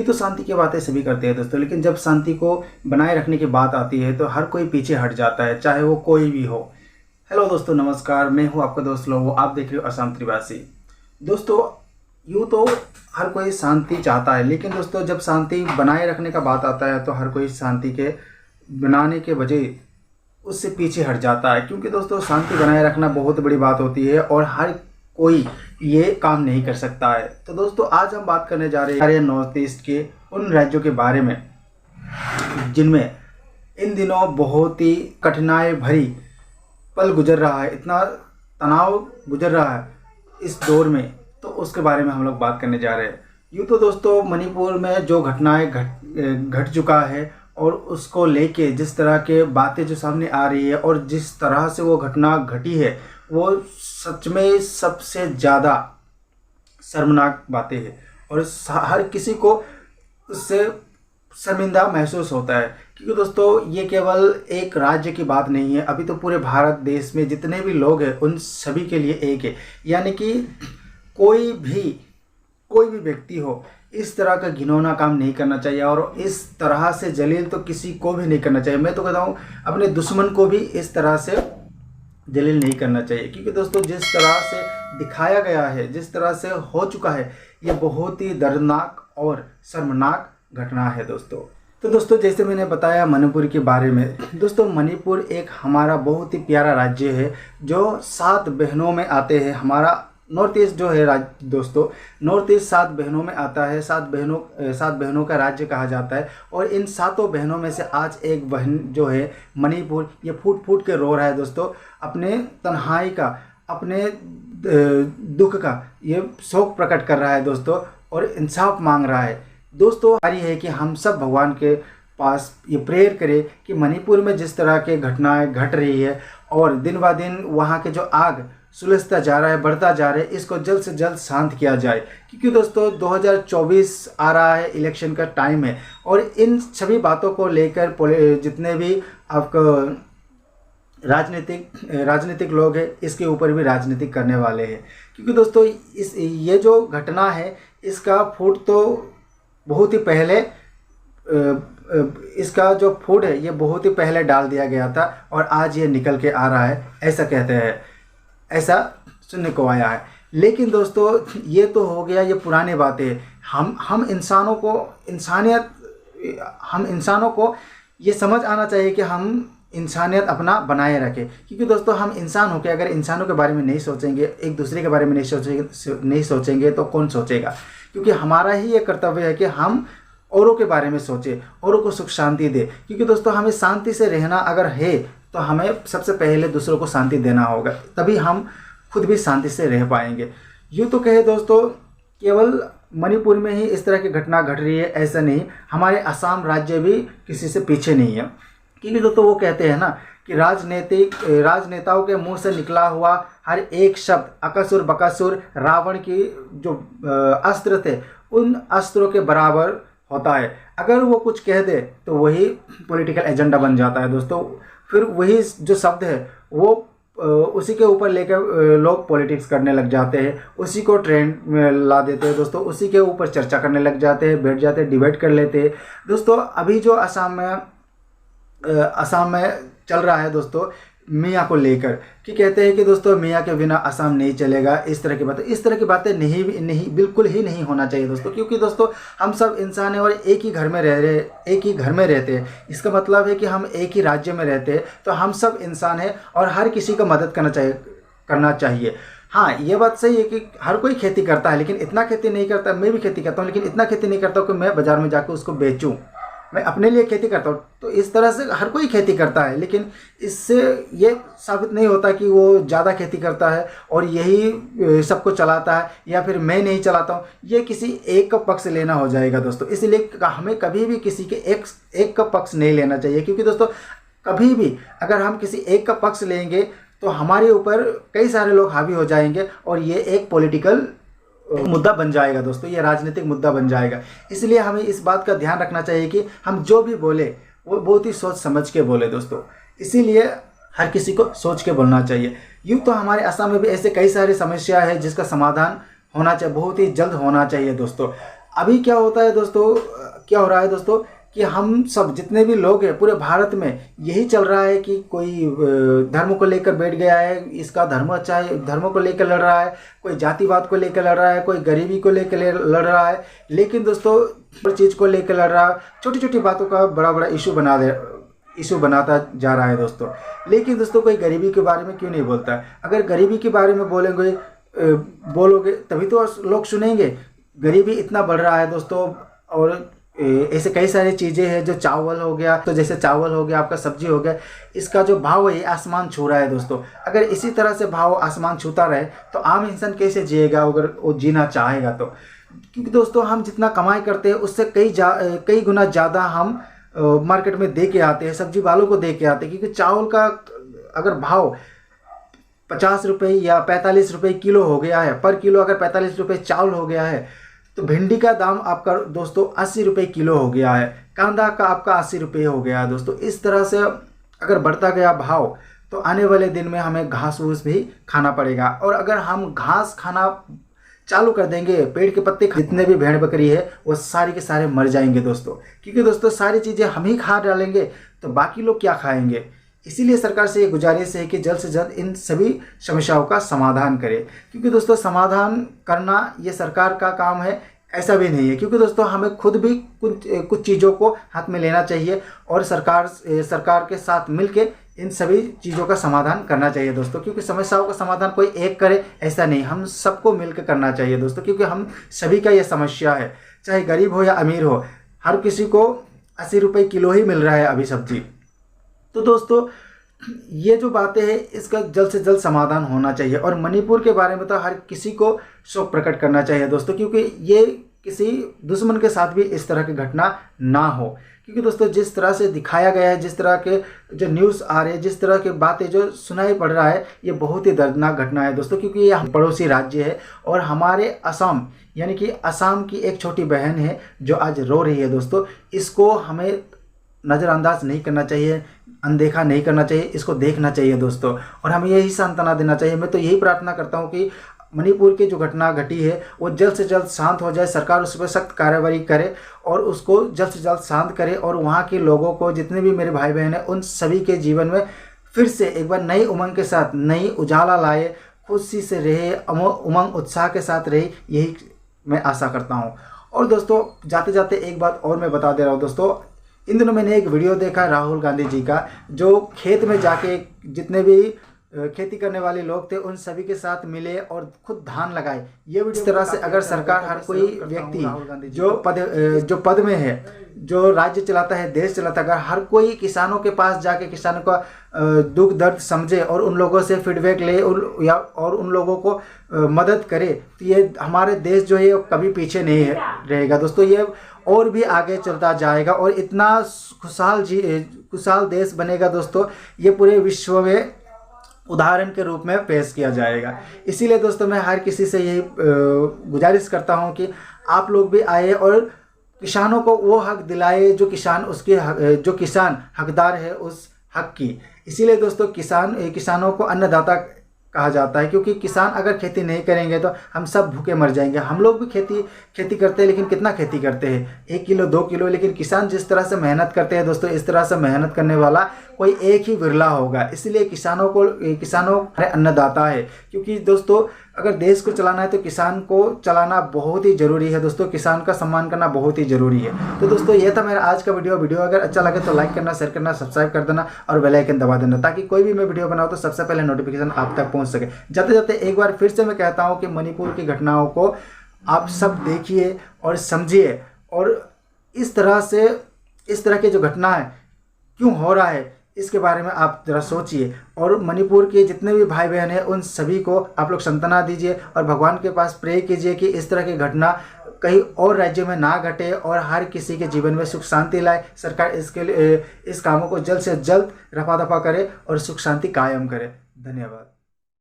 ये तो शांति की बातें सभी करते हैं दोस्तों, लेकिन जब शांति को बनाए रखने की बात आती है तो हर कोई पीछे हट जाता है, चाहे वो कोई भी हो। हेलो दोस्तों, नमस्कार, मैं हूँ आपका दोस्त लोगो, आप देख रहे हो असम त्रिवासी। दोस्तों, यूँ तो हर कोई शांति चाहता है, लेकिन दोस्तों जब शांति बनाए रखने का बात आता है तो हर कोई शांति के बनाने के बजाय उससे पीछे हट जाता है, क्योंकि दोस्तों शांति बनाए रखना बहुत बड़ी बात होती है और हर कोई ये काम नहीं कर सकता है। तो दोस्तों आज हम बात करने जा रहे हैं नॉर्थ ईस्ट के उन राज्यों के बारे में जिनमें इन दिनों बहुत ही कठिनाई भरी पल गुजर रहा है, इतना तनाव गुजर रहा है इस दौर में, तो उसके बारे में हम लोग बात करने जा रहे हैं। यूँ तो दोस्तों मणिपुर में जो घटनाएं घट चुका है और उसको लेके जिस तरह के बातें जो सामने आ रही है और जिस तरह से वो घटना घटी है, वो सच में सबसे ज़्यादा शर्मनाक बातें हैं और हर किसी को उससे शर्मिंदा महसूस होता है, क्योंकि दोस्तों ये केवल एक राज्य की बात नहीं है, अभी तो पूरे भारत देश में जितने भी लोग हैं उन सभी के लिए एक है। यानी कि कोई भी व्यक्ति हो, इस तरह का घिनौना काम नहीं करना चाहिए और इस तरह से जलील तो किसी को भी नहीं करना चाहिए। मैं तो कहता हूँ अपने दुश्मन को भी इस तरह से जलील नहीं करना चाहिए, क्योंकि दोस्तों जिस तरह से दिखाया गया है, जिस तरह से हो चुका है, ये बहुत ही दर्दनाक और शर्मनाक घटना है दोस्तों। तो दोस्तों जैसे मैंने बताया मणिपुर के बारे में, दोस्तों मणिपुर एक हमारा बहुत ही प्यारा राज्य है जो 7 बहनों में आते हैं। हमारा नॉर्थ ईस्ट जो है राज्य दोस्तों, नॉर्थ ईस्ट 7 बहनों में आता है, 7 बहनों का राज्य कहा जाता है। और इन 7 बहनों में से आज एक बहन जो है मणिपुर, ये फूट फूट के रो रहा है दोस्तों, अपने तन्हाई का, अपने दुख का ये शोक प्रकट कर रहा है दोस्तों और इंसाफ मांग रहा है। दोस्तों हमारी है कि हम सब भगवान के पास ये प्रेयर करें कि मणिपुर में जिस तरह के घटनाएं घट रही है और दिन ब दिन वहाँ के जो आग सुलझता जा रहा है, बढ़ता जा रहा है, इसको जल्द से जल्द शांत किया जाए, क्योंकि दोस्तों 2024 आ रहा है, इलेक्शन का टाइम है और इन सभी बातों को लेकर जितने भी आपको राजनीतिक लोग हैं, इसके ऊपर भी राजनीति करने वाले हैं। क्योंकि दोस्तों ये जो घटना है इसका फूट तो बहुत ही पहले इसका जो फूट है ये बहुत ही पहले डाल दिया गया था और आज ये निकल के आ रहा है, ऐसा कहते हैं, ऐसा सुनने को आया है। लेकिन दोस्तों ये तो हो गया, ये पुरानी बातें। हम इंसानों को ये समझ आना चाहिए कि हम इंसानियत अपना बनाए रखें, क्योंकि दोस्तों हम इंसान होकर अगर इंसानों के बारे में नहीं सोचेंगे, एक दूसरे के बारे में नहीं सोचेंगे तो कौन सोचेगा। क्योंकि हमारा ही ये कर्तव्य है कि हम औरों के बारे में सोचें, औरों को सुख शांति दे, क्योंकि दोस्तों हमें शांति से रहना अगर है तो हमें सबसे पहले दूसरों को शांति देना होगा, तभी हम खुद भी शांति से रह पाएंगे। यूँ तो कहे दोस्तों केवल मणिपुर में ही इस तरह की घटना घट रही है ऐसा नहीं, हमारे असम राज्य भी किसी से पीछे नहीं है। क्योंकि दोस्तों वो कहते हैं ना कि राजनेताओं के मुंह से निकला हुआ हर एक शब्द अकासुर बकासुर रावण की जो अस्त्र थे उन अस्त्रों के बराबर होता है। अगर वो कुछ कह दे तो वही पॉलिटिकल एजेंडा बन जाता है दोस्तों, फिर वही जो शब्द है वो उसी के ऊपर लेकर लोग पॉलिटिक्स करने लग जाते हैं, उसी को ट्रेंड में ला देते हैं दोस्तों, उसी के ऊपर चर्चा करने लग जाते हैं, बैठ जाते हैं, डिबेट कर लेते हैं दोस्तों। अभी जो असम में चल रहा है दोस्तों मियाँ को लेकर, कि कहते हैं कि दोस्तों मियाँ के बिना असम नहीं चलेगा, इस तरह की बातें नहीं बिल्कुल ही नहीं होना चाहिए दोस्तों। क्योंकि दोस्तों हम सब इंसान हैं और एक ही घर में रहते हैं, इसका मतलब है कि हम एक ही राज्य में रहते हैं, तो हम सब इंसान हैं और हर किसी को मदद करना चाहिए। हाँ, ये बात सही है कि हर कोई खेती करता है, लेकिन इतना खेती नहीं करता। मैं भी खेती करता हूँ, लेकिन इतना खेती नहीं करता हूँ कि मैं बाज़ार में जाकर उसको बेचूँ। मैं अपने लिए खेती करता हूँ, तो इस तरह से हर कोई खेती करता है, लेकिन इससे ये साबित नहीं होता कि वो ज़्यादा खेती करता है और यही सबको चलाता है, या फिर मैं नहीं चलाता हूँ, ये किसी एक का पक्ष लेना हो जाएगा दोस्तों। इसलिए हमें कभी भी किसी के एक का पक्ष नहीं लेना चाहिए, क्योंकि दोस्तों कभी भी अगर हम किसी एक का पक्ष लेंगे तो हमारे ऊपर कई सारे लोग हावी हो जाएंगे और ये एक पॉलिटिकल मुद्दा बन जाएगा दोस्तों, ये राजनीतिक मुद्दा बन जाएगा। इसलिए हमें इस बात का ध्यान रखना चाहिए कि हम जो भी बोले वो बहुत ही सोच समझ के बोले दोस्तों। इसीलिए हर किसी को सोच के बोलना चाहिए। यूँ तो हमारे असम में भी ऐसे कई सारी समस्या है जिसका समाधान होना चाहिए, बहुत ही जल्द होना चाहिए दोस्तों। अभी क्या होता है दोस्तों, क्या हो रहा है दोस्तों कि हम सब जितने भी लोग हैं पूरे भारत में यही चल रहा है कि कोई धर्म को लेकर बैठ गया है, इसका धर्म अच्छा है, धर्म को लेकर लड़ रहा है, कोई जातिवाद को लेकर लड़ रहा है, कोई गरीबी को लेकर लड़ रहा है। लेकिन दोस्तों हर चीज़ को लेकर लड़ रहा है, छोटी छोटी बातों का बड़ा बड़ा इशू बनाता जा रहा है दोस्तों। लेकिन दोस्तों कोई गरीबी के बारे में क्यों नहीं बोलता है? अगर गरीबी के बारे में बोलोगे तभी तो लोग सुनेंगे। गरीबी इतना बढ़ रहा है दोस्तों, और ऐसे कई सारी चीज़ें हैं, जो चावल हो गया, तो जैसे चावल हो गया, आपका सब्जी हो गया, इसका जो भाव है ये आसमान छू रहा है दोस्तों। अगर इसी तरह से भाव आसमान छूता रहे तो आम इंसान कैसे जिएगा अगर वो जीना चाहेगा तो? क्योंकि दोस्तों हम जितना कमाई करते हैं उससे कई गुना ज़्यादा हम मार्केट में दे के आते हैं, सब्जी वालों को दे के आते हैं। क्योंकि चावल का अगर भाव 50 रुपये या 45 रुपये किलो हो गया है, पर किलो अगर 45 रुपये चावल हो गया है, तो भिंडी का दाम आपका दोस्तों 80 रुपये किलो हो गया है, कांदा का आपका 80 रुपये हो गया है दोस्तों। इस तरह से अगर बढ़ता गया भाव तो आने वाले दिन में हमें घास फूस भी खाना पड़ेगा। और अगर हम घास खाना चालू कर देंगे, पेड़ के पत्ते जितने भी भेड़ बकरी है वो सारे के सारे मर जाएंगे दोस्तों। क्योंकि दोस्तों सारी चीज़ें हम ही खा डालेंगे तो बाकी लोग क्या खाएंगे? इसीलिए सरकार से ये गुजारिश है कि जल्द से जल्द इन सभी समस्याओं का समाधान करे। क्योंकि दोस्तों समाधान करना ये सरकार का काम है ऐसा भी नहीं है। क्योंकि दोस्तों हमें खुद भी कुछ चीज़ों को हाथ में लेना चाहिए और सरकार के साथ मिलके इन सभी चीज़ों का समाधान करना चाहिए दोस्तों। क्योंकि समस्याओं का समाधान कोई एक करे ऐसा नहीं, हम सबको मिलकर करना चाहिए दोस्तों। क्योंकि हम सभी का ये समस्या है, चाहे गरीब हो या अमीर हो, हर किसी को 80 रुपये किलो ही मिल रहा है अभी सब्जी। तो दोस्तों ये जो बातें हैं इसका जल्द से जल्द समाधान होना चाहिए। और मणिपुर के बारे में तो हर किसी को शोक प्रकट करना चाहिए दोस्तों, क्योंकि ये किसी दुश्मन के साथ भी इस तरह की घटना ना हो। क्योंकि दोस्तों जिस तरह से दिखाया गया है, जिस तरह के जो न्यूज़ आ रहे हैं, जिस तरह की बातें जो सुनाई पड़ रहा है, ये बहुत ही दर्दनाक घटना है दोस्तों। क्योंकि ये पड़ोसी राज्य है और हमारे असम यानी कि असम की एक छोटी बहन है जो आज रो रही है दोस्तों। इसको हमें नज़रअंदाज नहीं करना चाहिए, अनदेखा नहीं करना चाहिए, इसको देखना चाहिए दोस्तों। और हमें यही सांत्वना देना चाहिए। मैं तो यही प्रार्थना करता हूँ कि मणिपुर की जो घटना घटी है वो जल्द से जल्द शांत हो जाए, सरकार उस पर सख्त कार्रवाई करे और उसको जल्द से जल्द शांत करे। और वहाँ के लोगों को, जितने भी मेरे भाई बहन हैं, उन सभी के जीवन में फिर से एक बार नई उमंग के साथ नई उजाला लाए, खुशी से रहे, उमंग उत्साह के साथ रहे, यही मैं आशा करता हूँ। और दोस्तों जाते जाते एक बात और मैं बता दे रहा हूँ दोस्तों, इन दिनों मैंने एक वीडियो देखा राहुल गांधी जी का, जो खेत में जाके जितने भी खेती करने वाले लोग थे उन सभी के साथ मिले और खुद धान लगाए। ये वीडियो इस तरह से अगर सरकार, हर कोई व्यक्ति जो पद में है, जो राज्य चलाता है, देश चलाता है, अगर हर कोई किसानों के पास जाके किसानों का दुख दर्द समझे और उन लोगों से फीडबैक ले और उन लोगों को मदद करे, तो ये हमारे देश जो है कभी पीछे नहीं रहेगा दोस्तों। ये और भी आगे चलता जाएगा और इतना खुशहाल देश बनेगा दोस्तों, ये पूरे विश्व में उदाहरण के रूप में पेश किया जाएगा। इसीलिए दोस्तों मैं हर किसी से यही गुजारिश करता हूं कि आप लोग भी आए और किसानों को वो हक दिलाए जो किसान हकदार है उस हक की। इसीलिए दोस्तों किसानों को अन्नदाता कहा जाता है, क्योंकि किसान अगर खेती नहीं करेंगे तो हम सब भूखे मर जाएंगे। हम लोग भी खेती करते हैं, लेकिन कितना खेती करते हैं? 1 किलो 2 किलो। लेकिन किसान जिस तरह से मेहनत करते हैं दोस्तों, इस तरह से मेहनत करने वाला कोई एक ही विरला होगा। इसलिए किसानों हमारे अन्नदाता है। क्योंकि दोस्तों अगर देश को चलाना है तो किसान को चलाना बहुत ही ज़रूरी है दोस्तों, किसान का सम्मान करना बहुत ही ज़रूरी है। तो दोस्तों ये था मेरा आज का वीडियो अगर अच्छा लगे तो लाइक करना, शेयर करना, सब्सक्राइब कर देना और बेल आइकन दबा देना, ताकि कोई भी मैं वीडियो बनाऊँ तो सबसे पहले नोटिफिकेशन आप तक पहुँच सके। जाते जाते एक बार फिर से मैं कहता हूँ कि मणिपुर की घटनाओं को आप सब देखिए और समझिए, और इस तरह की जो घटना है क्यों हो रहा है इसके बारे में आप जरा सोचिए। और मणिपुर के जितने भी भाई बहन हैं उन सभी को आप लोग सांत्वना दीजिए और भगवान के पास प्रे कीजिए कि इस तरह की घटना कहीं और राज्य में ना घटे और हर किसी के जीवन में सुख शांति लाए। सरकार इसके लिए इस कामों को जल्द से जल्द रफा दफा करे और सुख शांति कायम करे। धन्यवाद।